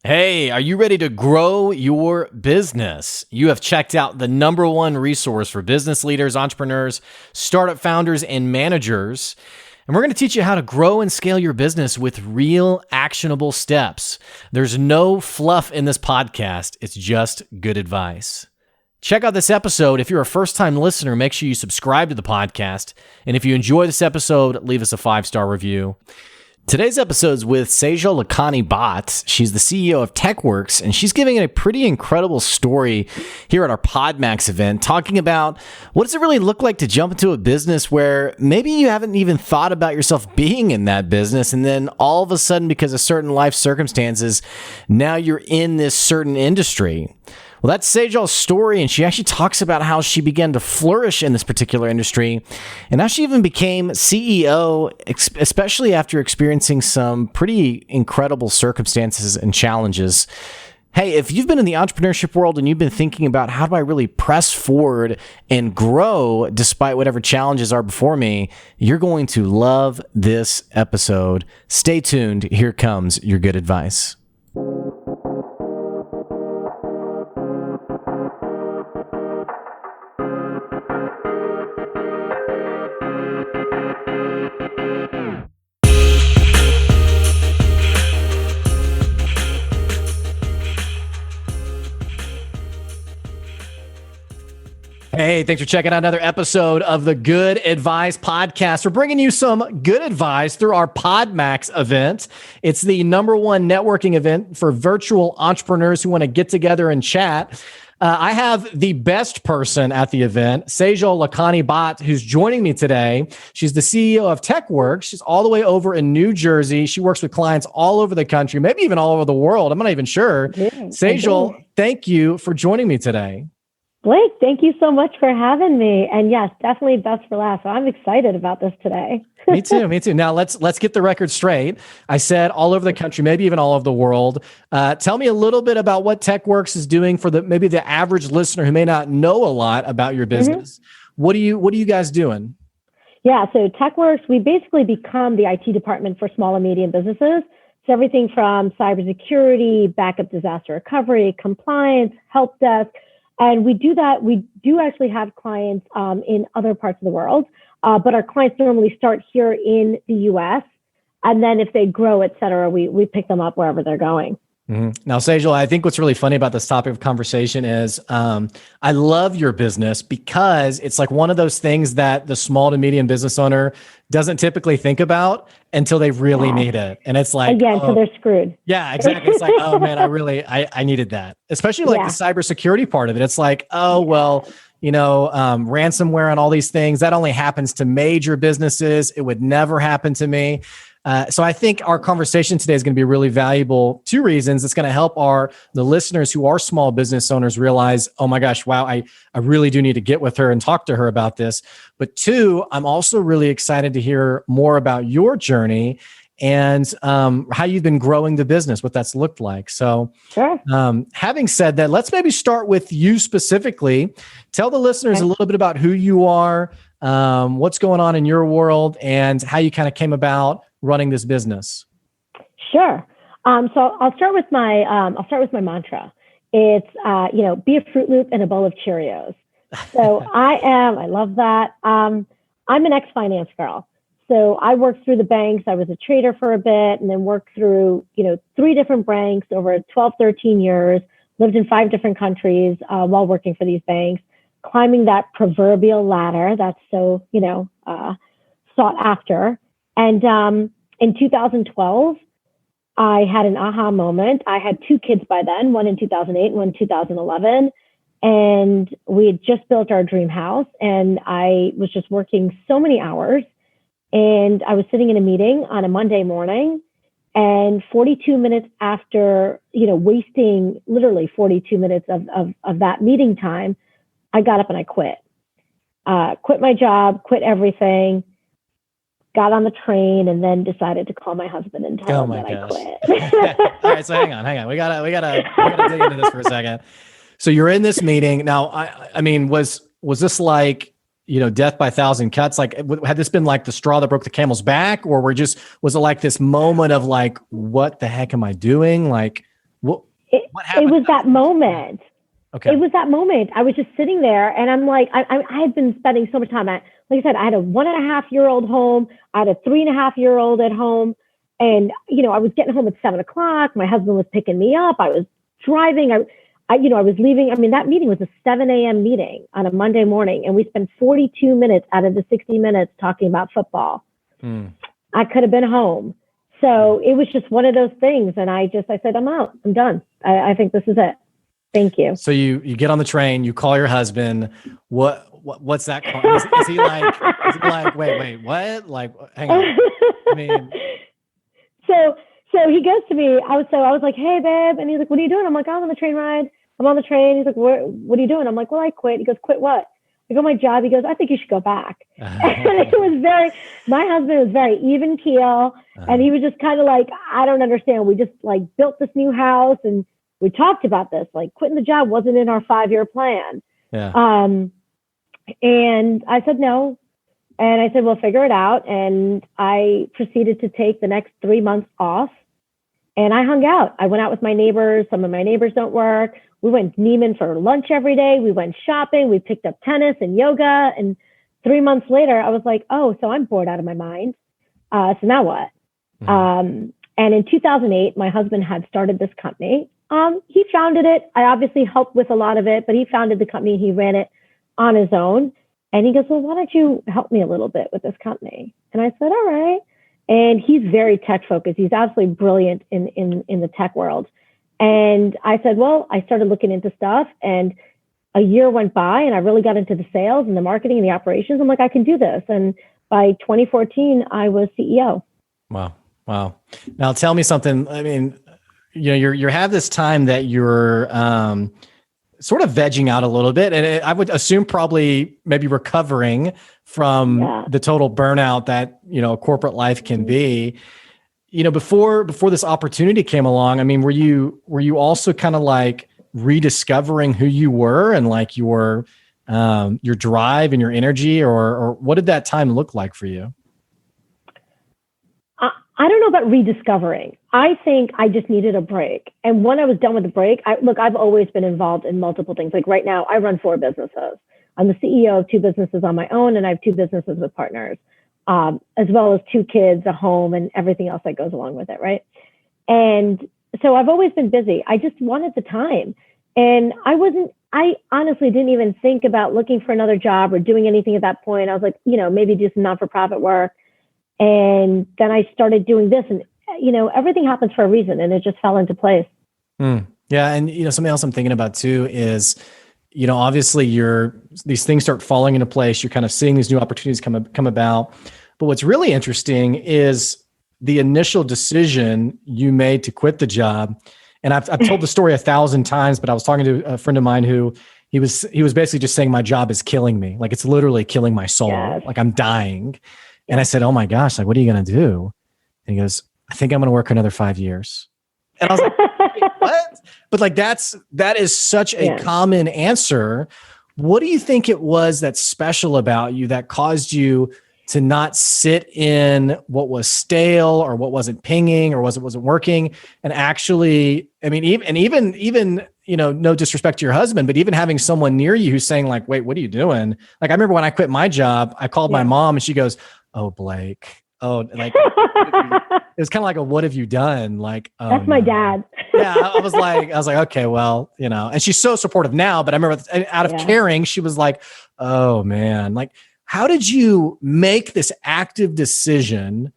Hey, are you ready to grow your business? You have checked out the number one resource for business leaders, entrepreneurs, startup founders, and managers. And we're going to teach you how to grow and scale your business with real actionable steps. There's no fluff in this podcast. It's just good advice. Check out this episode. If you're a first-time listener, make sure you subscribe to the podcast. And if you enjoy this episode, leave us a 5-star review. Today's episode is with Sejal Lakhani-Bhatt. She's the CEO of TechWerxe, and she's giving a pretty incredible story here at our Podmax event, talking about what does it really look like to jump into a business where maybe you haven't even thought about yourself being in that business, and then all of a sudden, because of certain life circumstances, now you're in this certain industry. Well, that's Sejal's story, and she actually talks about how she began to flourish in this particular industry, and how she even became CEO, especially after experiencing some pretty incredible circumstances and challenges. Hey, if you've been in the entrepreneurship world and you've been thinking about how do I really press forward and grow despite whatever challenges are before me, you're going to love this episode. Stay tuned. Here comes your good advice. Hey, thanks for checking out another episode of the Good Advice Podcast. We're bringing you some good advice through our Podmax event. It's the number one networking event for virtual entrepreneurs who want to get together and chat. I have the best person at the event, Sejal Lakhani-Bhatt, who's joining me today. She's the CEO of TechWerxe. She's all the way over in New Jersey. She works with clients all over the country, maybe even all over the world. I'm not even sure. Yeah, Sejal, thank you for joining me today. Blake, thank you so much for having me. And yes, definitely best for last. So I'm excited about this today. Me too. Now let's get the record straight. I said all over the country, maybe even all over the world. Tell me a little bit about what TechWerxe is doing for maybe the average listener who may not know a lot about your business. Mm-hmm. What are you guys doing? Yeah, so TechWerxe, we basically become the IT department for small and medium businesses. So everything from cybersecurity, backup disaster recovery, compliance, help desk. And we do that. We do actually have clients in other parts of the world, but our clients normally start here in the U.S. And then if they grow, et cetera, we pick them up wherever they're going. Mm-hmm. Now, Sejal, I think what's really funny about this topic of conversation is I love your business because it's like one of those things that the small to medium business owner doesn't typically think about until they really need it. And it's like, again, so they're screwed. Yeah, exactly. It's like, oh man, I needed that, especially like the cybersecurity part of it. It's like, oh, well, ransomware and all these things that only happens to major businesses. It would never happen to me. So I think our conversation today is going to be really valuable. 2 reasons. It's going to help the listeners who are small business owners realize, oh my gosh, wow, I really do need to get with her and talk to her about this. But 2, I'm also really excited to hear more about your journey and how you've been growing the business, what that's looked like. So sure. Having said that, let's maybe start with you specifically. Tell the listeners a little bit about who you are, what's going on in your world, and how you kind of came about running this business. Sure. So I'll start with my mantra. It's be a Fruit Loop and a bowl of Cheerios. So I love that. I'm an ex-finance girl. So I worked through the banks. I was a trader for a bit and then worked through, 3 different banks over 12, 13 years, lived in 5 different countries while working for these banks, climbing that proverbial ladder that's so, sought after. And in 2012, I had an aha moment. I had 2 kids by then, one in 2008 and one in 2011. And we had just built our dream house. And I was just working so many hours. And I was sitting in a meeting on a Monday morning. And 42 minutes after, wasting literally 42 minutes of that meeting time, I got up and I quit. Quit my job, quit everything. Got on the train and then decided to call my husband and tell him that I quit. All right, so hang on. We gotta dig into this for a second. So you're in this meeting now. I mean, was this like death by 1,000 cuts? Like, had this been like the straw that broke the camel's back, or was it like this moment of like, what the heck am I doing? Like, what What it happened? was that moment. Okay. It was that moment. I was just sitting there and I'm like, I had been spending so much time. Like I said, I had a 1.5-year-old home. I had a 3.5-year-old at home. And, I was getting home at 7:00. My husband was picking me up. I was driving. I was leaving. I mean, that meeting was a 7 a.m. meeting on a Monday morning. And we spent 42 minutes out of the 60 minutes talking about football. I could have been home. So it was just one of those things. And I said, I'm out. I'm done. I think this is it. Thank you. So you get on the train, you call your husband. What's that call? Is he like, wait, what? Like, hang on. I mean, so he goes to me. I was like, hey, babe. And he's like, what are you doing? I'm like, I'm on the train ride. I'm on the train. He's like, what are you doing? I'm like, well, I quit. He goes, quit what? I go, my job. He goes, I think you should go back. And my husband was very even keel. And he was just kind of like, I don't understand. We just like built this new house and we talked about this, like quitting the job wasn't in our 5-year plan. Yeah. And I said, no. And I said, we'll figure it out. And I proceeded to take the next 3 months off and I hung out. I went out with my neighbors. Some of my neighbors don't work. We went Neiman for lunch every day. We went shopping. We picked up tennis and yoga. And 3 months later, I was like, oh, so I'm bored out of my mind. So now what? And in 2008, my husband had started this company. He founded it. I obviously helped with a lot of it, but he founded the company. He ran it on his own. And he goes, well, why don't you help me a little bit with this company? And I said, all right. And he's very tech focused. He's absolutely brilliant in the tech world. And I said, well, I started looking into stuff and a year went by and I really got into the sales and the marketing and the operations. I'm like, I can do this. And by 2014, I was CEO. Wow. Now tell me something. I mean, you have this time that you're sort of vegging out a little bit. And I would assume probably maybe recovering from the total burnout that, corporate life can be. Before this opportunity came along, I mean, were you also kind of like rediscovering who you were and like your drive and your energy, or what did that time look like for you? I don't know about rediscovering. I think I just needed a break. And when I was done with the break, I've always been involved in multiple things. Like right now, I run 4 businesses. I'm the CEO of 2 businesses on my own, and I have 2 businesses with partners, as well as 2 kids, a home, and everything else that goes along with it, right? And so I've always been busy. I just wanted the time. And I honestly didn't even think about looking for another job or doing anything at that point. I was like, maybe do some not-for-profit work. And then I started doing this and, everything happens for a reason and it just fell into place. Yeah. And, something else I'm thinking about too is, obviously these things start falling into place. You're kind of seeing these new opportunities come about. But what's really interesting is the initial decision you made to quit the job. And I've told the story 1,000 times, but I was talking to a friend of mine who he was basically just saying, my job is killing me. Like it's literally killing my soul. Yes. Like I'm dying. And I said, oh my gosh, like, what are you going to do? And he goes, I think I'm going to work another 5 years. And I was like, wait, what? But like, that is such a common answer. What do you think it was that's special about you that caused you to not sit in what was stale or what wasn't pinging or wasn't working? And actually, I mean, even, no disrespect to your husband, but even having someone near you who's saying like, wait, what are you doing? Like, I remember when I quit my job, I called my mom and she goes, oh, Blake. Oh, like it was kind of like a, what have you done? Like, oh, that's my dad. Yeah. I was like, okay, well, and she's so supportive now, but I remember out of caring, she was like, oh man, like, how did you make this active decision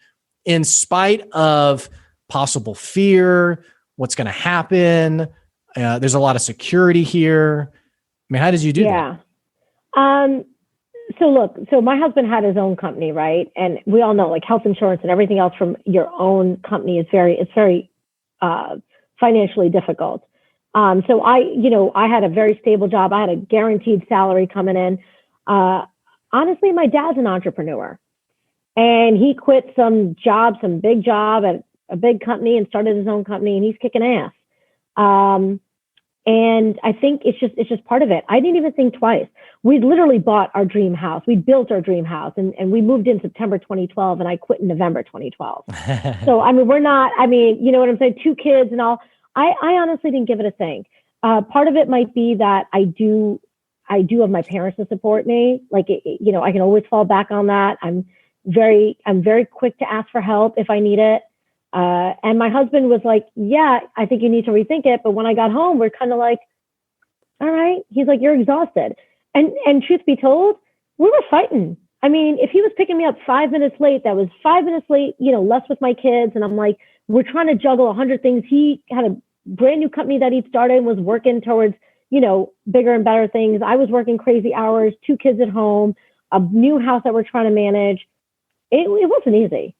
in spite of possible fear? What's going to happen? There's a lot of security here. I mean, how did you do that? So my husband had his own company, right? And we all know like health insurance and everything else from your own company is very financially difficult. So I had a very stable job. I had a guaranteed salary coming in. Honestly, my dad's an entrepreneur and he quit some big job at a big company and started his own company and he's kicking ass. And I think it's just part of it. I didn't even think twice. We literally bought our dream house. We built our dream house and we moved in September 2012 and I quit in November 2012. So, I mean, you know what I'm saying? 2 kids and all. I honestly didn't give it a think. Part of it might be that I do have my parents to support me. Like, I can always fall back on that. I'm very quick to ask for help if I need it. And my husband was like, yeah, I think you need to rethink it. But when I got home, we're kind of like, all right. He's like, you're exhausted. And truth be told, we were fighting. I mean, if he was picking me up 5 minutes late, that was 5 minutes late, less with my kids. And I'm like, we're trying to juggle 100 things. He had a brand new company that he'd started and was working towards, bigger and better things. I was working crazy hours, 2 kids at home, a new house that we're trying to manage. It wasn't easy.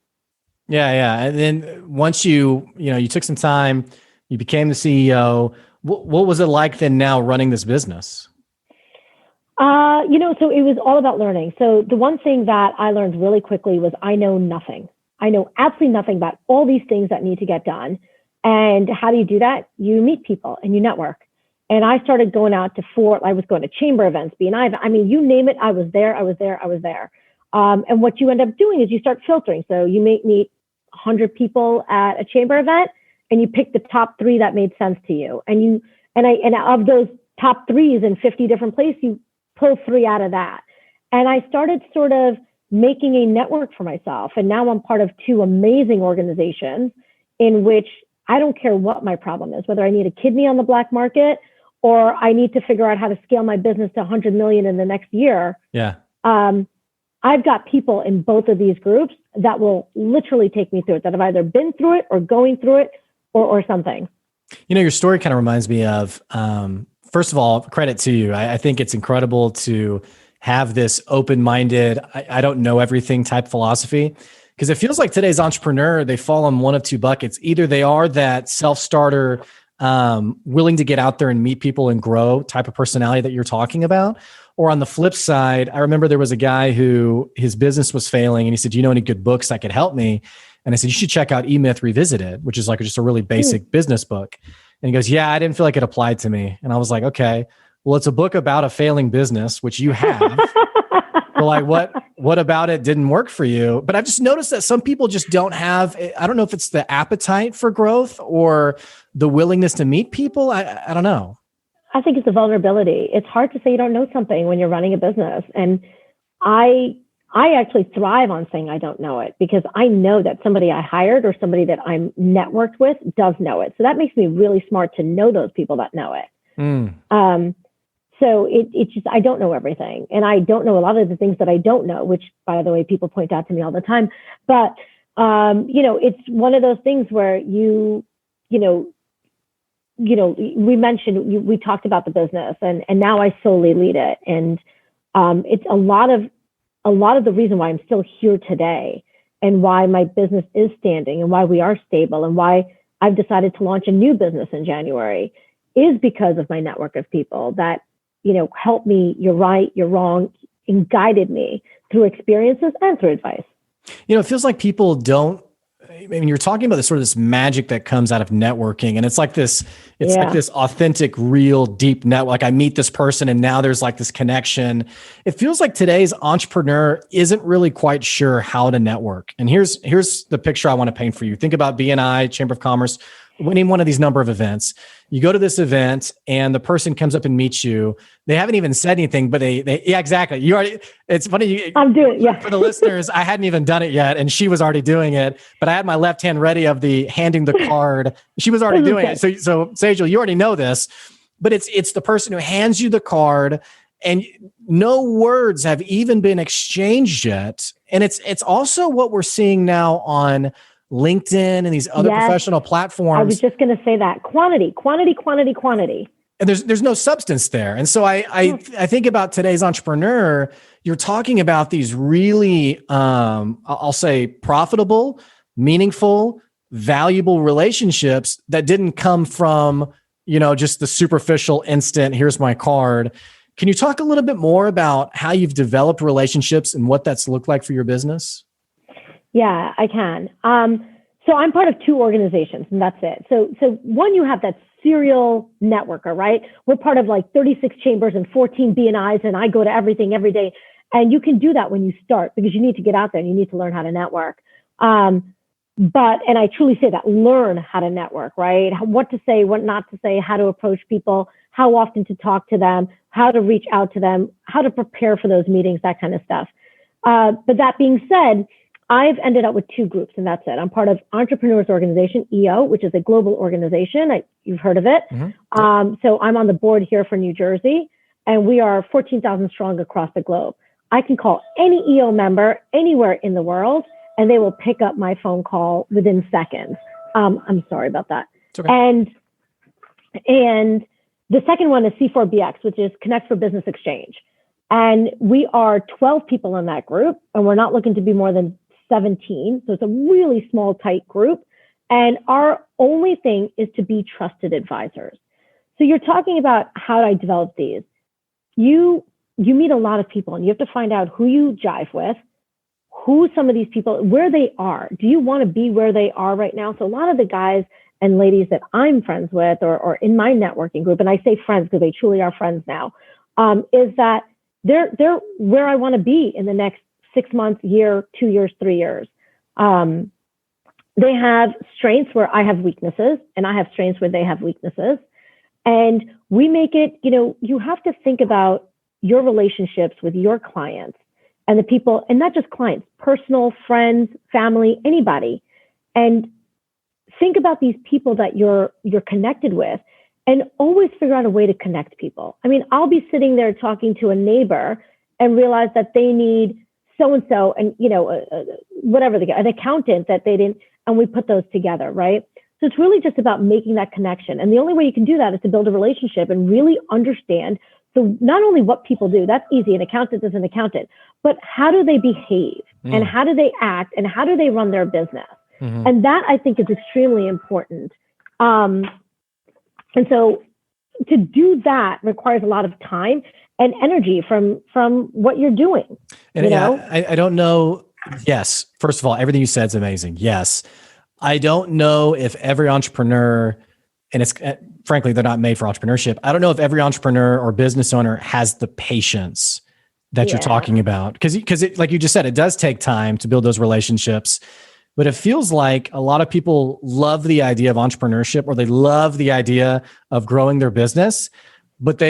Yeah. And then once you took some time, you became the CEO. What was it like then now running this business? So it was all about learning. So the one thing that I learned really quickly was I know nothing. I know absolutely nothing about all these things that need to get done. And how do you do that? You meet people and you network. And I started going out to I was going to chamber events, BNI. I mean, you name it, I was there. And what you end up doing is you start filtering. So you may meet 100 people at a chamber event and you pick the top 3 that made sense to you. And of those top 3s in 50 different places, you pull 3 out of that. And I started sort of making a network for myself. And now I'm part of 2 amazing organizations in which I don't care what my problem is, whether I need a kidney on the black market or I need to figure out how to scale my business to 100 million in the next year. Yeah. I've got people in both of these groups that will literally take me through it, that have either been through it or going through it or something. Your story kind of reminds me of, first of all, credit to you. I think it's incredible to have this open-minded, I don't know everything type philosophy, because it feels like today's entrepreneur, they fall in one of 2 buckets. Either they are that self-starter, willing to get out there and meet people and grow type of personality that you're talking about. Or on the flip side, I remember there was a guy who his business was failing and he said, do you know any good books that could help me? And I said, you should check out E-Myth Revisited, which is like just a really basic business book. And he goes, yeah, I didn't feel like it applied to me. And I was like, okay, well, it's a book about a failing business, which you have. But like, what about it didn't work for you? But I've just noticed that some people just don't have, I don't know if it's the appetite for growth or the willingness to meet people. I don't know. I think it's the vulnerability. It's hard to say you don't know something when you're running a business. And I actually thrive on saying I don't know it because I know that somebody I hired or somebody that I'm networked with does know it. So that makes me really smart to know those people that know it. So it's just, I don't know everything. And I don't know a lot of the things that I don't know, which by the way, people point out to me all the time. But, it's one of those things where we talked about the business and now I solely lead it. And it's a lot of the reason why I'm still here today and why my business is standing and why we are stable and why I've decided to launch a new business in January is because of my network of people that, helped me, you're right, you're wrong, and guided me through experiences and through advice. It feels like people don't, you're talking about this magic that comes out of networking. And it's like this authentic, real, deep network. Like I meet this person and now there's like this connection. It feels like today's entrepreneur isn't really quite sure how to network. And here's the picture I want to paint for you. Think about BNI, Chamber of Commerce, winning one of these number of events. You go to this event and the person comes up and meets you. They haven't even said anything, but yeah, exactly. You already, it's funny. I'm doing, yeah. For the listeners, I hadn't even done it yet. And she was already doing it, but I had my left hand ready of the handing the card. She was already doing it. So Sejal, you already know this, but it's the person who hands you the card and no words have even been exchanged yet. And it's also what we're seeing now on LinkedIn and these other professional platforms. I was just going to say that quantity. And there's no substance there. And so I think about today's entrepreneur, you're talking about these really, I'll say profitable, meaningful, valuable relationships that didn't come from, just the superficial instant, here's my card. Can you talk a little bit more about how you've developed relationships and what that's looked like for your business? Yeah, I can. So I'm part of 2 organizations and that's it. So one, you have that serial networker, right? We're part of like 36 chambers and 14 BNIs and I go to everything every day. And you can do that when you start because you need to get out there and you need to learn how to network. and I truly say that, learn how to network, right? What to say, what not to say, how to approach people, how often to talk to them, how to reach out to them, how to prepare for those meetings, that kind of stuff. But that being said, I've ended up with two groups, and that's it. I'm part of Entrepreneurs Organization, EO, which is a global organization. You've heard of it. Mm-hmm. So I'm on the board here for New Jersey, and we are 14,000 strong across the globe. I can call any EO member anywhere in the world, and they will pick up my phone call within seconds. I'm sorry about that. It's okay. And the second one is C4BX, which is Connect for Business Exchange. And we are 12 people in that group, and we're not looking to be more than 17. So it's a really small, tight group. And our only thing is to be trusted advisors. So you're talking about how do I develop these? You meet a lot of people, and you have to find out who you jive with, who some of these people, where they are. Do you want to be where they are right now? So a lot of the guys and ladies that I'm friends with or in my networking group, and I say friends because they truly are friends now, is that they're where I want to be in the next 6 months, year, 2 years, 3 years. They have strengths where I have weaknesses, and I have strengths where they have weaknesses. And we make it, you have to think about your relationships with your clients and the people, and not just clients, personal, friends, family, anybody. And think about these people that you're connected with, and always figure out a way to connect people. I mean, I'll be sitting there talking to a neighbor and realize that they need so-and-so and, whatever an accountant that they didn't, and we put those together, right? So it's really just about making that connection. And the only way you can do that is to build a relationship and really understand. So not only what people do, that's easy. An accountant is an accountant, but how do they behave and how do they act and how do they run their business? Mm-hmm. And that I think is extremely important. And so to do that requires a lot of time and energy from what you're doing. And I don't know. Yes. First of all, everything you said is amazing. Yes. I don't know if every entrepreneur, and it's frankly, they're not made for entrepreneurship. I don't know if every entrepreneur or business owner has the patience that you're talking about. Because like you just said, it does take time to build those relationships. But it feels like a lot of people love the idea of entrepreneurship, or they love the idea of growing their business. But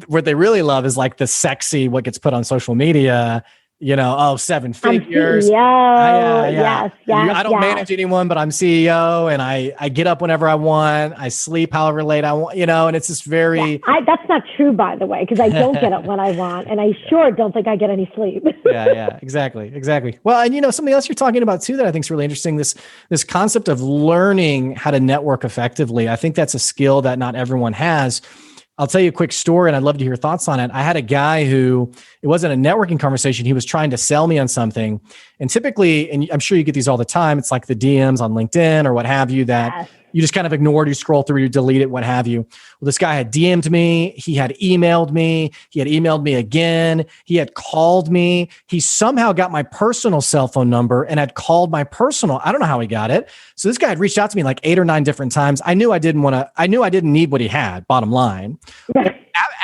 what they really love is like the sexy, what gets put on social media, 7 figures. I'm CEO. Yes. I don't manage anyone, but I'm CEO, and I get up whenever I want. I sleep however late I want, and it's just very. Yeah. That's not true, by the way, because I don't get up when I want, and I sure don't think I get any sleep. Yeah, exactly. Well, and something else you're talking about too that I think is really interesting. This concept of learning how to network effectively. I think that's a skill that not everyone has. I'll tell you a quick story, and I'd love to hear your thoughts on it. I had a guy who, it wasn't a networking conversation. He was trying to sell me on something. And typically, and I'm sure you get these all the time, it's like the DMs on LinkedIn or what have you that you just kind of ignored, you scroll through, you delete it, what have you. Well, this guy had DM'd me. He had emailed me. He had emailed me again. He had called me. He somehow got my personal cell phone number and had called my personal. I don't know how he got it. So this guy had reached out to me like 8 or 9 different times. I knew I didn't need what he had, bottom line.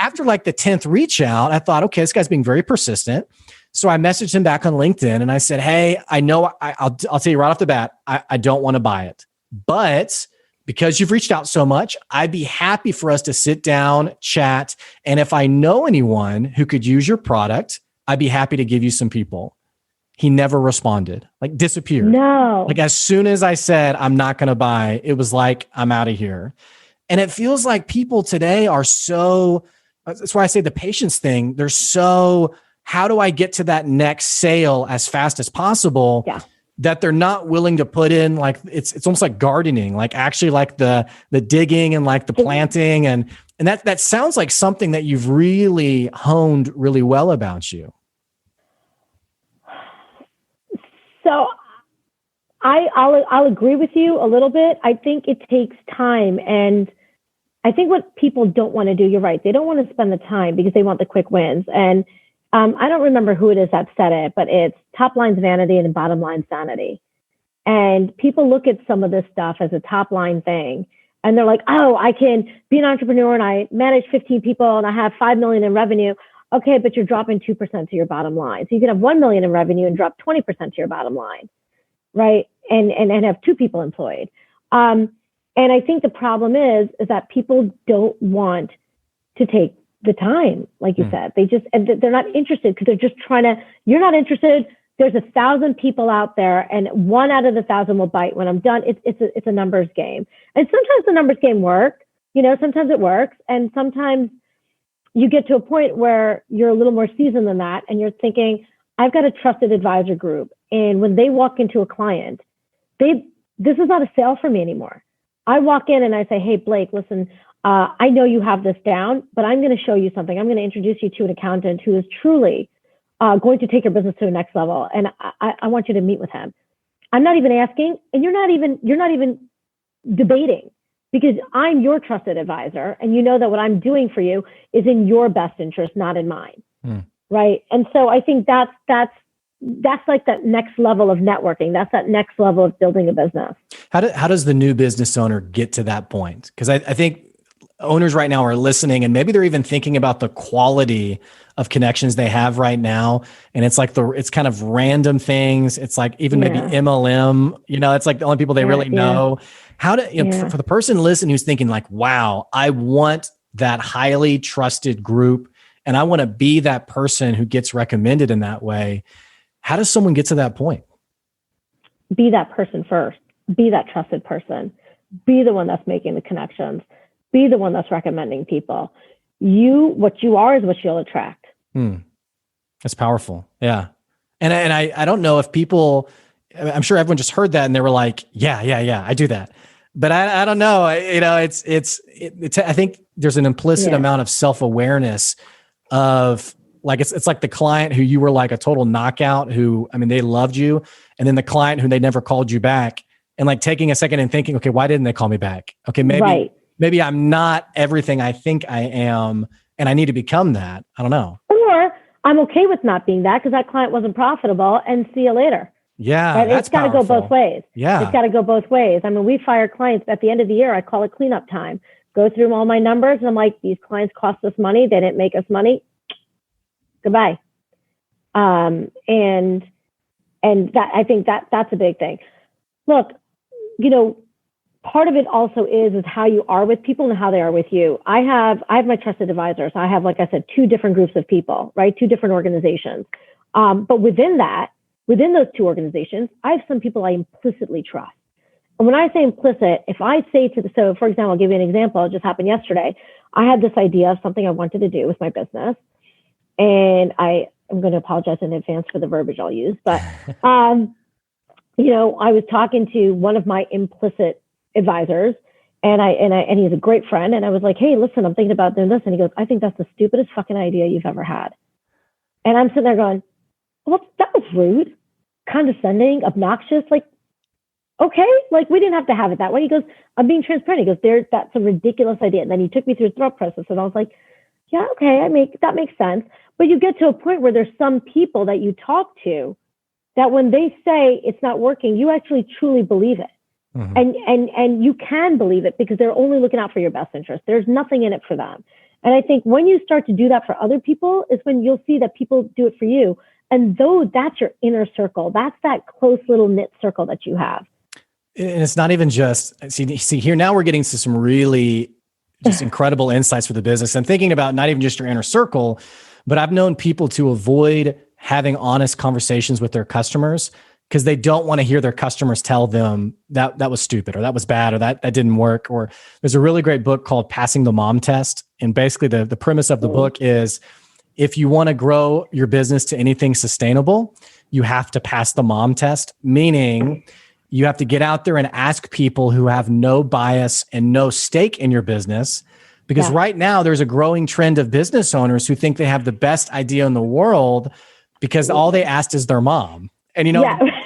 After like the 10th reach out, I thought, okay, this guy's being very persistent. So I messaged him back on LinkedIn and I said, hey, I know I'll tell you right off the bat, I don't want to buy it, but because you've reached out so much, I'd be happy for us to sit down, chat. And if I know anyone who could use your product, I'd be happy to give you some people. He never responded, like disappeared. No. Like as soon as I said, I'm not going to buy, it was like, I'm out of here. And it feels like people today are so, that's why I say the patience thing. They're so, how do I get to that next sale as fast as possible? Yeah. That they're not willing to put in, like it's almost like gardening, like actually like the digging and like the planting and that sounds like something that you've really honed really well about you. So I'll agree with you a little bit. I think it takes time, and I think what people don't want to do, you're right, they don't want to spend the time because they want the quick wins. And I don't remember who it is that said it, but it's top line's vanity and bottom line's sanity. And people look at some of this stuff as a top line thing. And they're like, oh, I can be an entrepreneur and I manage 15 people and I have 5 million in revenue. Okay, but you're dropping 2% to your bottom line. So you can have 1 million in revenue and drop 20% to your bottom line, right? and have 2 people employed. And I think the problem is that people don't want to take the time, like you said. They're not interested because they're just you're not interested. There's 1,000 people out there, and 1 out of the 1,000 will bite. When I'm done, it's a numbers game. And sometimes the numbers game works. Sometimes it works, and sometimes you get to a point where you're a little more seasoned than that, and you're thinking, I've got a trusted advisor group, and when they walk into a client, this is not a sale for me anymore. I walk in and I say, hey, Blake, listen, I know you have this down, but I'm going to show you something. I'm going to introduce you to an accountant who is truly going to take your business to the next level. And I want you to meet with him. I'm not even asking, and you're not even debating, because I'm your trusted advisor. And you know that what I'm doing for you is in your best interest, not in mine. Right. And so I think that's like that next level of networking. That's that next level of building a business. How does the new business owner get to that point? Because I think owners right now are listening, and maybe they're even thinking about the quality of connections they have right now. And it's like it's kind of random things. It's like even maybe MLM, it's like the only people they really know. How for the person listening who's thinking like, wow, I want that highly trusted group, and I want to be that person who gets recommended in that way. How does someone get to that point? Be that person first. Be that trusted person. Be the one that's making the connections. Be the one that's recommending people. What you are is what you'll attract. That's powerful. Yeah. And I don't know if people, I'm sure everyone just heard that and they were like, yeah, I do that. But I don't know. I think there's an implicit amount of self-awareness of like, it's like the client who you were like a total knockout who, they loved you. And then the client who they never called you back, and like taking a second and thinking, okay, why didn't they call me back? Okay. Maybe I'm not everything I think I am, and I need to become that. I don't know. Or I'm okay with not being that because that client wasn't profitable, and see you later. Yeah. Right? That's It's got to go both ways. Yeah. It's got to go both ways. We fire clients at the end of the year. I call it cleanup time. Go through all my numbers. And I'm like, these clients cost us money. They didn't make us money. Goodbye. And that, I think that's a big thing. Look, part of it also is how you are with people and how they are with you. I have my trusted advisors. I have, like I said, 2 different groups of people, right? 2 different organizations. But within those 2 organizations, I have some people I implicitly trust. And when I say implicit, if I say so for example, I'll give you an example. It just happened yesterday. I had this idea of something I wanted to do with my business. And I'm going to apologize in advance for the verbiage I'll use, but, I was talking to one of my implicit advisors, and he's a great friend. And I was like, hey, listen, I'm thinking about doing this. And he goes, I think that's the stupidest fucking idea you've ever had. And I'm sitting there going, well, that was rude, condescending, obnoxious. Like, okay, like we didn't have to have it that way. He goes, I'm being transparent. He goes, that's a ridiculous idea. And then he took me through the thought process, and I was like, yeah, okay, that makes sense. But you get to a point where there's some people that you talk to that when they say it's not working, you actually truly believe it. And you can believe it because they're only looking out for your best interest. There's nothing in it for them. And I think when you start to do that for other people is when you'll see that people do it for you. And though that's your inner circle, that's that close little knit circle that you have. And it's not even just, see here, now we're getting to some really just incredible insights for the business, and thinking about not even just your inner circle, but I've known people to avoid having honest conversations with their customers because they don't want to hear their customers tell them that was stupid, or that was bad, or that didn't work. Or there's a really great book called Passing the Mom Test. And basically the premise of the book is, if you want to grow your business to anything sustainable, you have to pass the mom test, meaning you have to get out there and ask people who have no bias and no stake in your business. Because right now there's a growing trend of business owners who think they have the best idea in the world because all they asked is their mom. And,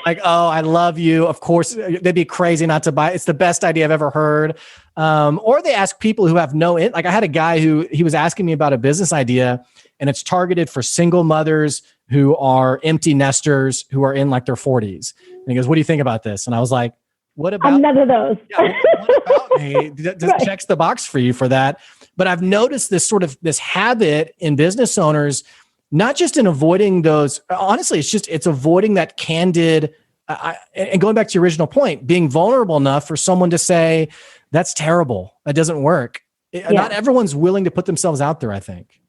like, oh, I love you. Of course, they'd be crazy not to buy it. It's the best idea I've ever heard. Or they ask people who have like I had a guy who he was asking me about a business idea, and it's targeted for single mothers who are empty nesters who are in like their 40s. And he goes, what do you think about this? And I was like, what about— I'm none of those. What about me? Just checks the box for you for that. But I've noticed this habit in business owners, not just in avoiding those, honestly, it's avoiding that candid And going back to your original point, being vulnerable enough for someone to say, that's terrible. That doesn't work. Not everyone's willing to put themselves out there, I think.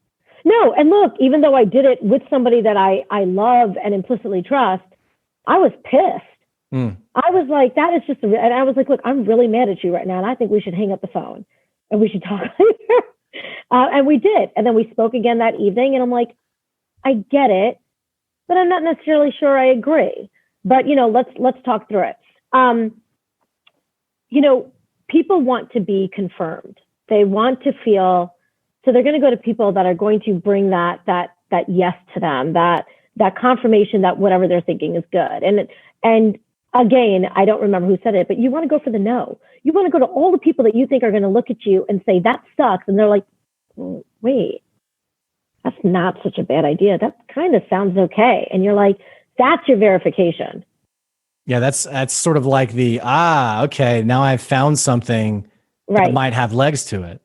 No. And look, even though I did it with somebody that I love and implicitly trust, I was pissed. I was like, that is just, and I was like, look, I'm really mad at you right now. And I think we should hang up the phone and we should talk later. And we did. And then we spoke again that evening. And I'm like, I get it, but I'm not necessarily sure I agree. But, let's talk through it. People want to be confirmed. They want to feel, so they're going to go to people that are going to bring that yes to them, that confirmation that whatever they're thinking is good. And again, I don't remember who said it, but you want to go for the no. You want to go to all the people that you think are going to look at you and say, that sucks. And they're like, wait, that's not such a bad idea. That kind of sounds okay. And you're like, that's your verification. Yeah, that's sort of like the, okay, now I've found something that might have legs to it.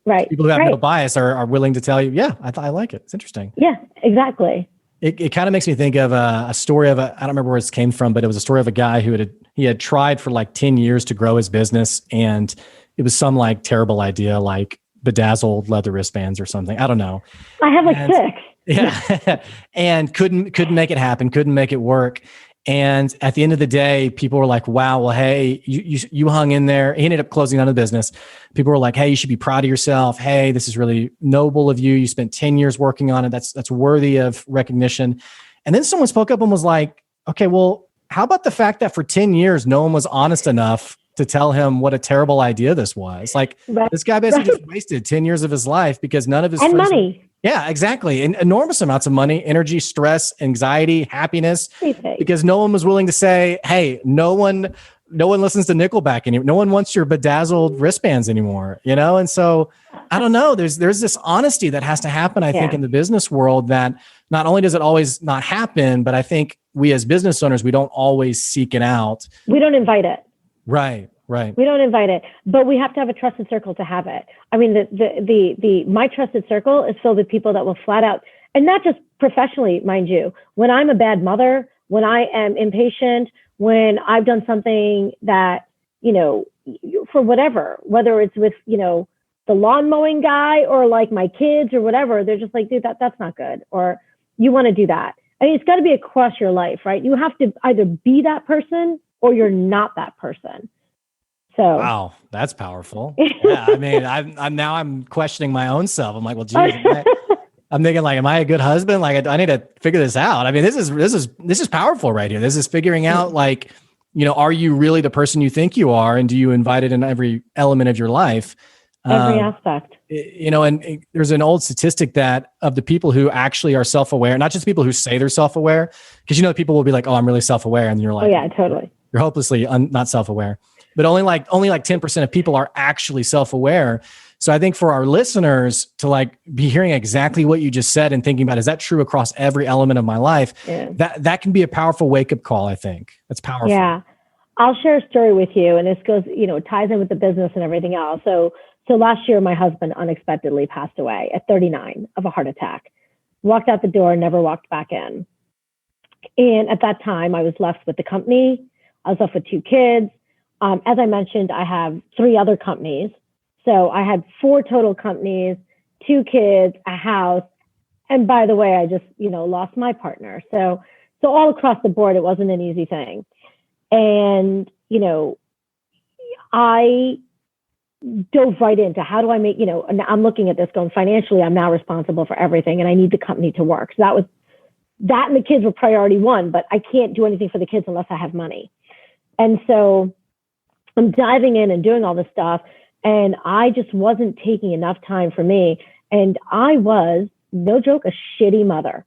Right. People who have no bias are willing to tell you, yeah, I like it. It's interesting. Yeah, exactly. It kind of makes me think of a story of I don't remember where it came from, but it was a story of a guy who had tried for like 10 years to grow his business. And it was some like terrible idea, like bedazzled leather wristbands or something. I don't know. I have like 6. Yeah. And couldn't make it happen. Couldn't make it work. And at the end of the day, people were like, wow, well, hey, you hung in there. He ended up closing down the business. People were like, hey, you should be proud of yourself. Hey, this is really noble of you. You spent 10 years working on it. That's worthy of recognition. And then someone spoke up and was like, okay, well, how about the fact that for 10 years, no one was honest enough to tell him what a terrible idea this was? Like this guy basically just wasted 10 years of his life because none of his friends money. Yeah, exactly. And enormous amounts of money, energy, stress, anxiety, happiness, because no one was willing to say, hey, no one listens to Nickelback anymore. No one wants your bedazzled wristbands anymore, And so I don't know, there's this honesty that has to happen, I think, in the business world that not only does it always not happen, but I think we as business owners, we don't always seek it out. We don't invite it. Right. We don't invite it, but we have to have a trusted circle to have it. I mean, my trusted circle is filled with people that will flat out, and not just professionally, mind you, when I'm a bad mother, when I am impatient, when I've done something that, for whatever, whether it's with, the lawn mowing guy or like my kids or whatever, they're just like, dude, that's not good. Or you want to do that. I mean, it's got to be across your life, right? You have to either be that person or you're not that person. So wow, that's powerful. Yeah, I mean, I'm questioning my own self. I'm like, well, geez, I'm thinking like, am I a good husband? Like, I need to figure this out. I mean, this is powerful right here. This is figuring out like, are you really the person you think you are, and do you invite it in every element of your life? Every aspect. And there's an old statistic that of the people who actually are self-aware, not just people who say they're self-aware, because people will be like, oh, I'm really self-aware, and you're like, oh yeah, totally. You're hopelessly not self-aware. But only like 10% of people are actually self-aware. So I think for our listeners to like be hearing exactly what you just said and thinking about, is that true across every element of my life? Yeah. That can be a powerful wake-up call, I think. That's powerful. Yeah. I'll share a story with you, and this goes, ties in with the business and everything else. So last year, my husband unexpectedly passed away at 39 of a heart attack. Walked out the door, never walked back in. And at that time, I was left with the company. I was left with 2 kids. As I mentioned, I have 3 other companies. So I had 4 total companies, 2 kids, a house. And by the way, I just, lost my partner. So all across the board, it wasn't an easy thing. And, I dove right into how do I make, and I'm looking at this going financially, I'm now responsible for everything and I need the company to work. So that and the kids were priority 1, but I can't do anything for the kids unless I have money. And so I'm diving in and doing all this stuff. And I just wasn't taking enough time for me. And I was, no joke, a shitty mother.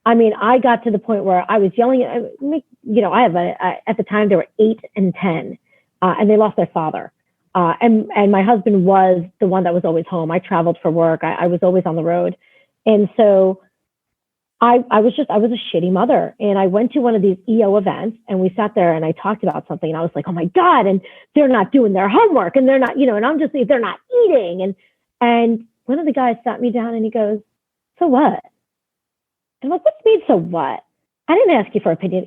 I mean, I got to the point where I was yelling at, I have at the time, they were 8 and 10, and they lost their father. And my husband was the one that was always home. I traveled for work. I was always on the road. And so I was a shitty mother. And I went to one of these EO events and we sat there and I talked about something and I was like, oh my God, and they're not doing their homework and they're not, and I'm just, they're not eating. And one of the guys sat me down and he goes, so what? And I'm like, what's mean, so what? I didn't ask you for opinion,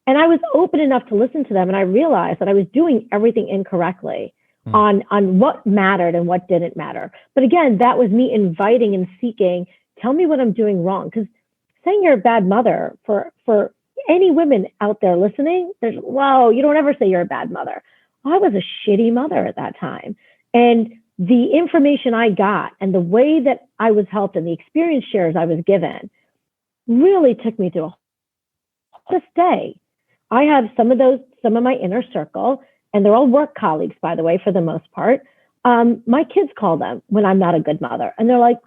And I was open enough to listen to them. And I realized that I was doing everything incorrectly on what mattered and what didn't matter. But again, that was me inviting and seeking, tell me what I'm doing wrong. Because saying you're a bad mother for any women out there listening, whoa, you don't ever say you're a bad mother. I was a shitty mother at that time. And the information I got and the way that I was helped and the experience shares I was given really took me to this day. I have some of my inner circle, and they're all work colleagues, by the way, for the most part. My kids call them when I'm not a good mother. And they're like,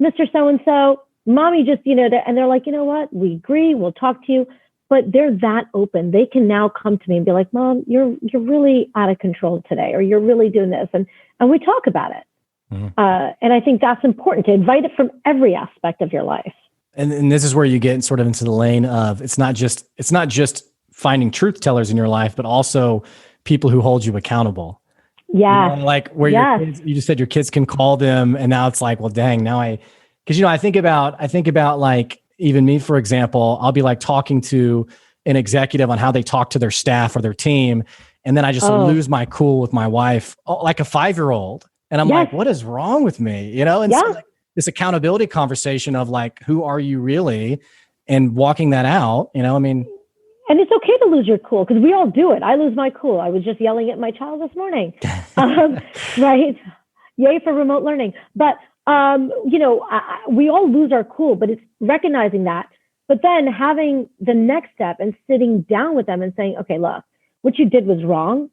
Mr. So-and-so, mommy just, and they're like, you know what? We agree. We'll talk to you. But they're that open. They can now come to me and be like, Mom, you're really out of control today, or you're really doing this. And we talk about it. And I think that's important, to invite it from every aspect of your life. And this is where you get sort of into the lane of, it's not just finding truth tellers in your life, but also people who hold you accountable. Yeah. Like where your kids, you just said your kids can call them, and now it's like, well, dang, now because I think about like, even me, for example, I'll be like talking to an executive on how they talk to their staff or their team. And then I just lose my cool with my wife, like a 5-year-old. And I'm like, what is wrong with me? And so like this accountability conversation of like, who are you really? And walking that out, And it's okay to lose your cool, because we all do it. I lose my cool. I was just yelling at my child this morning, right? Yay for remote learning. But, we all lose our cool, but it's recognizing that. But then having the next step and sitting down with them and saying, okay, look, what you did was wrong,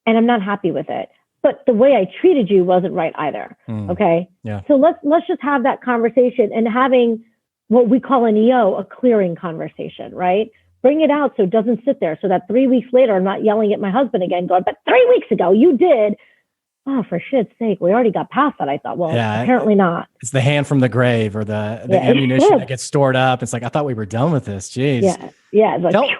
and I'm not happy with it. But the way I treated you wasn't right either. Okay. Yeah. So let's just have that conversation, and having what we call an EO, a clearing conversation, right? Bring it out so it doesn't sit there, so that 3 weeks later, I'm not yelling at my husband again going, but 3 weeks ago you did. Oh, for shit's sake, we already got past that. I thought, well, apparently not. It's the hand from the grave, or the ammunition that gets stored up. It's like, I thought we were done with this. Jeez. Yeah. It's like,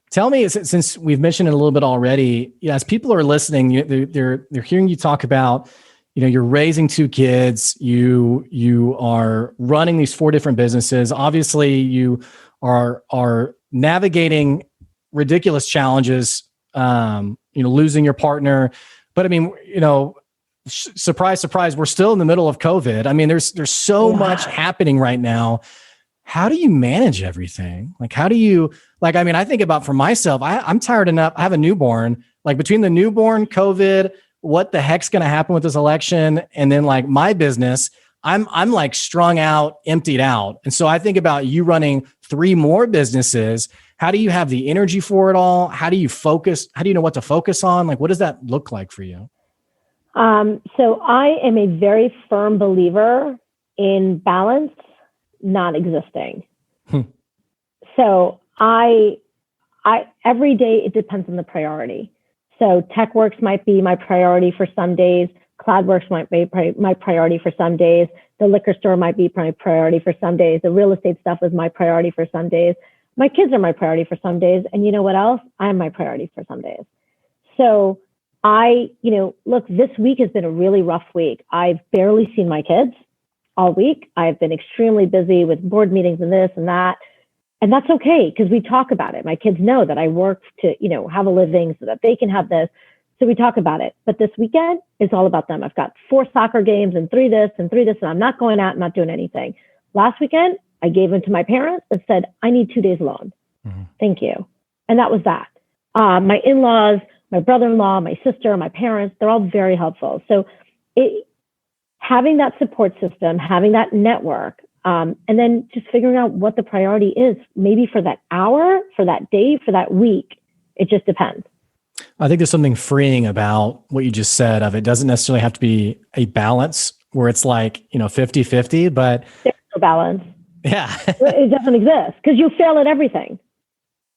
tell me, since we've mentioned it a little bit already, as people are listening, they're hearing you talk about, you're raising 2 kids, you are running these 4 different businesses. Obviously, you are navigating ridiculous challenges, losing your partner. But surprise, surprise, we're still in the middle of COVID. There's so much happening right now. How do you manage everything? Like, how do you, I think about for myself, I'm tired enough. I have a newborn, like between the newborn, COVID, what the heck's going to happen with this election? And then like my business, I'm like strung out, emptied out. And so I think about you running 3 more businesses. How do you have the energy for it all? How do you focus? How do you know what to focus on? Like, what does that look like for you? So I am a very firm believer in balance not existing. So I every day it depends on the priority. So TechWerxe might be my priority for some days. CloudWorks might be my priority for some days. The liquor store might be my priority for some days. The real estate stuff is my priority for some days. My kids are my priority for some days. And you know what else? I'm my priority for some days. So look, this week has been a really rough week. I've barely seen my kids all week. I've been extremely busy with board meetings and this and that. And that's okay, because we talk about it. My kids know that I work to, have a living so that they can have this. So we talk about it. But this weekend is all about them. I've got 4 soccer games and 3 this and 3 this, and I'm not going out and not doing anything. Last weekend, I gave them to my parents and said, I need 2 days alone. Thank you. And that was that. My in-laws, my brother-in-law, my sister, my parents, they're all very helpful. So having that support system, having that network, and then just figuring out what the priority is, maybe for that hour, for that day, for that week. It just depends. I think there's something freeing about what you just said of it doesn't necessarily have to be a balance where it's like, 50-50, but there's no balance. Yeah. It doesn't exist because you fail at everything.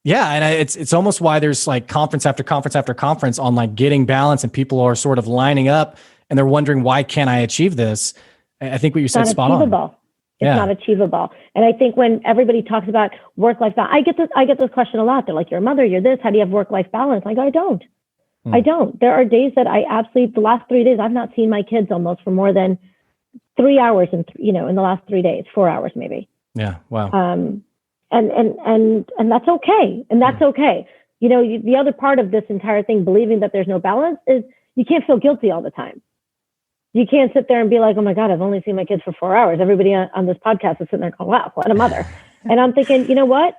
Yeah. And it's almost why there's like conference after conference after conference on like getting balance, and people are sort of lining up and they're wondering, why can't I achieve this? I think what you said spot on. It's not achievable. And I think when everybody talks about work-life balance, I get this question a lot. They're like, you're a mother, you're this, how do you have work-life balance? I go, I don't. I don't. There are days that the last 3 days, I've not seen my kids almost for more than 3 hours in the last 3 days, 4 hours maybe. Yeah. Wow. And that's okay. And that's okay. The other part of this entire thing, believing that there's no balance, is you can't feel guilty all the time. You can't sit there and be like, oh my God, I've only seen my kids for 4 hours. Everybody on this podcast is sitting there going, wow, what a mother. And I'm thinking, you know what?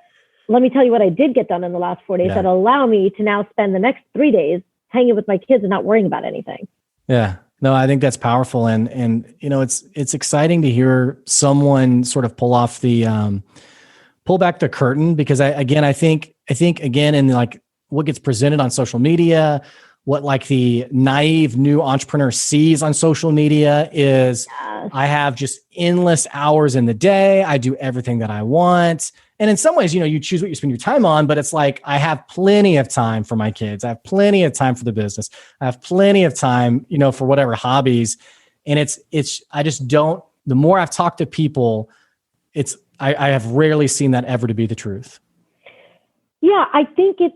Let me tell you what I did get done in the last 4 days that allow me to now spend the next 3 days hanging with my kids and not worrying about anything. Yeah. No, I think that's powerful. And it's exciting to hear someone sort of pull back the curtain, because I think again, in like what gets presented on social media, what like the naive new entrepreneur sees on social media is I have just endless hours in the day. I do everything that I want. And in some ways, you choose what you spend your time on, but it's like, I have plenty of time for my kids. I have plenty of time for the business. I have plenty of time, for whatever hobbies. And I just don't, the more I've talked to people, I have rarely seen that ever to be the truth. Yeah, I think it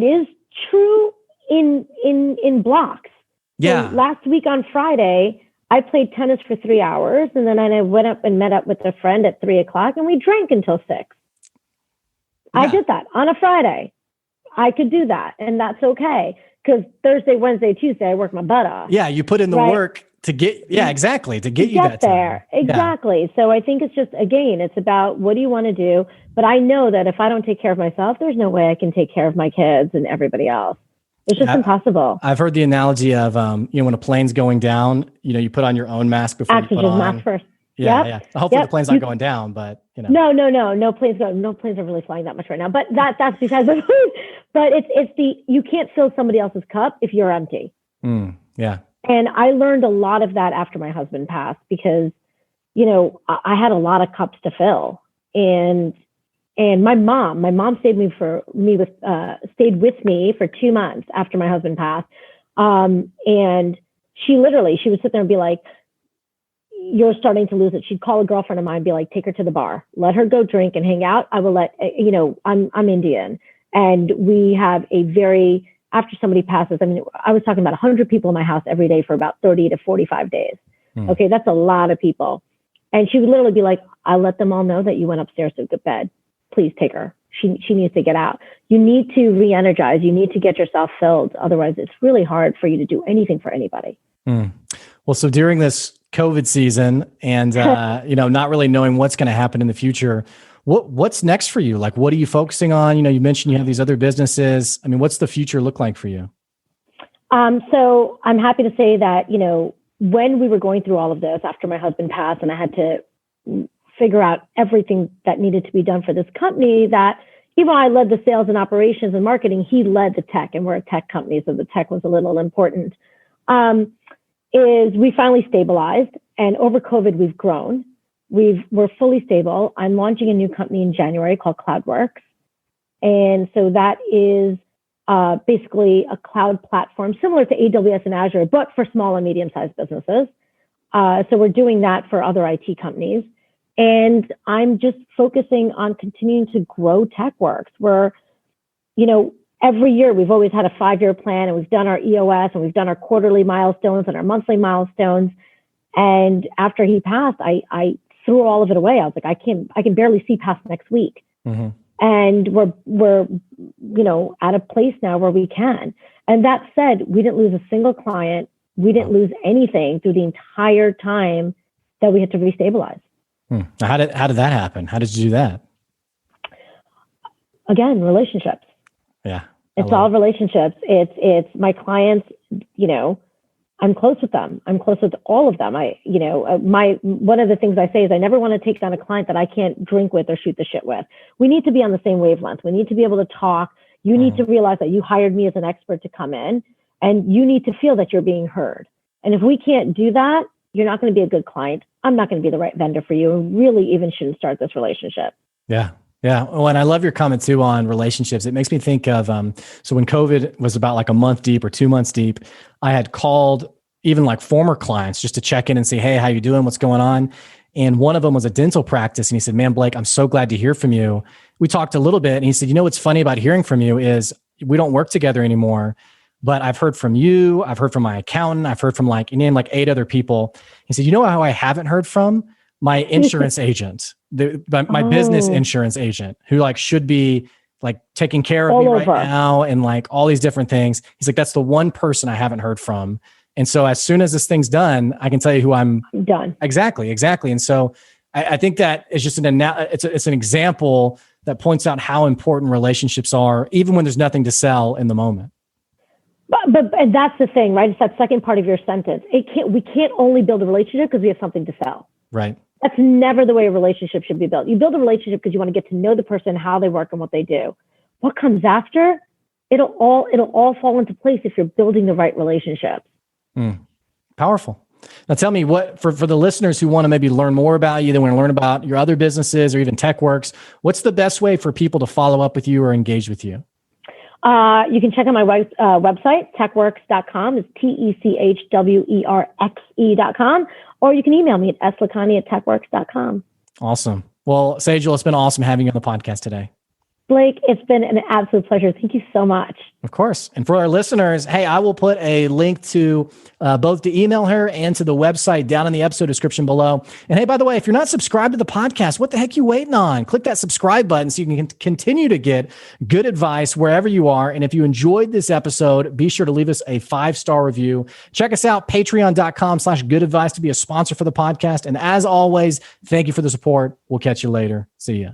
is true in blocks. Yeah. So last week on Friday, I played tennis for 3 hours, and then I went up and met up with a friend at 3:00, and we drank until 6. Yeah. I did that on a Friday. I could do that, and that's okay, because Thursday, Wednesday, Tuesday, I work my butt off. Yeah, you put in the work to get, exactly, to get you that there. Time. Exactly. Yeah. So I think it's just, again, it's about what do you want to do? But I know that if I don't take care of myself, there's no way I can take care of my kids and everybody else. It's just impossible. I've heard the analogy of, when a plane's going down, you put on your own mask before you put on. Mask first. Yeah, yeah. Hopefully the plane's not going down, but No planes are really flying that much right now. But that's because of food. But you can't fill somebody else's cup if you're empty. Yeah. And I learned a lot of that after my husband passed, because, I had a lot of cups to fill. And my mom stayed with me for 2 months after my husband passed. And she would sit there and be like, you're starting to lose it. She'd call a girlfriend of mine and be like, take her to the bar, let her go drink and hang out. I will I'm Indian, and we have after somebody passes, I was talking about 100 people in my house every day for about 30 to 45 days. Okay. That's a lot of people. And she would literally be like, I let them all know that you went upstairs to bed. Please take her. She needs to get out. You need to re-energize. You need to get yourself filled. Otherwise, it's really hard for you to do anything for anybody. Well, so during this COVID season and, not really knowing what's going to happen in the future, what's next for you? Like, what are you focusing on? You mentioned you have these other businesses. What's the future look like for you? So I'm happy to say that, when we were going through all of this after my husband passed, and I had to figure out everything that needed to be done for this company, that even though I led the sales and operations and marketing, he led the tech, and we're a tech company, so the tech was a little important, is we finally stabilized, and over COVID, we've grown. We're fully stable. I'm launching a new company in January called TechWerxe. And so that is basically a cloud platform similar to AWS and Azure, but for small and medium-sized businesses. So we're doing that for other IT companies. And I'm just focusing on continuing to grow TechWerxe. We're, every year we've always had a 5-year plan, and we've done our EOS, and we've done our quarterly milestones and our monthly milestones. And after he passed, I threw all of it away. I was like, I can barely see past next week. Mm-hmm. And we're at a place now where we can. And that said, we didn't lose a single client. We didn't lose anything through the entire time that we had to restabilize. How did that happen? How did you do that? Again, relationships. Yeah. It's all relationships. It's my clients, I'm close with them. I'm close with all of them. One of the things I say is I never want to take on a client that I can't drink with or shoot the shit with. We need to be on the same wavelength. We need to be able to talk. You need to realize that you hired me as an expert to come in, and you need to feel that you're being heard. And if we can't do that, you're not going to be a good client. I'm not going to be the right vendor for you, and really even shouldn't start this relationship. Yeah. Yeah. Well, and I love your comment too on relationships. It makes me think of, so when COVID was about like a month deep or 2 months deep, I had called even like former clients just to check in and say, hey, how you doing? What's going on? And one of them was a dental practice. And he said, man, Blake, I'm so glad to hear from you. We talked a little bit, and he said, what's funny about hearing from you is we don't work together anymore, but I've heard from you. I've heard from my accountant. I've heard from you named like 8 other people. He said, how I haven't heard from? My insurance agent, my business insurance agent, who should be like taking care of All me right over. now and like all these different things. He's like, that's the one person I haven't heard from. And so as soon as this thing's done, I can tell you who I'm done. Exactly. And so I think that is just it's an example that points out how important relationships are, even when there's nothing to sell in the moment. But and that's the thing, right? It's that second part of your sentence. We can't only build a relationship because we have something to sell. Right. That's never the way a relationship should be built. You build a relationship because you want to get to know the person, how they work and what they do. What comes after, it'll all fall into place if you're building the right relationships. Powerful. Now tell me what, for the listeners who want to maybe learn more about you, they want to learn about your other businesses or even TechWerxe, what's the best way for people to follow up with you or engage with you? You can check out my website, TechWerxe.com. It's TechWerxe.com. Or you can email me at slakhani@TechWerxe.com. Awesome. Well, Sejal, it's been awesome having you on the podcast today. Blake, it's been an absolute pleasure. Thank you so much. Of course. And for our listeners, hey, I will put a link to both to email her and to the website down in the episode description below. And hey, by the way, if you're not subscribed to the podcast, what the heck are you waiting on? Click that subscribe button so you can continue to get good advice wherever you are. And if you enjoyed this episode, be sure to leave us a 5-star review. Check us out, patreon.com/goodadvice to be a sponsor for the podcast. And as always, thank you for the support. We'll catch you later. See ya.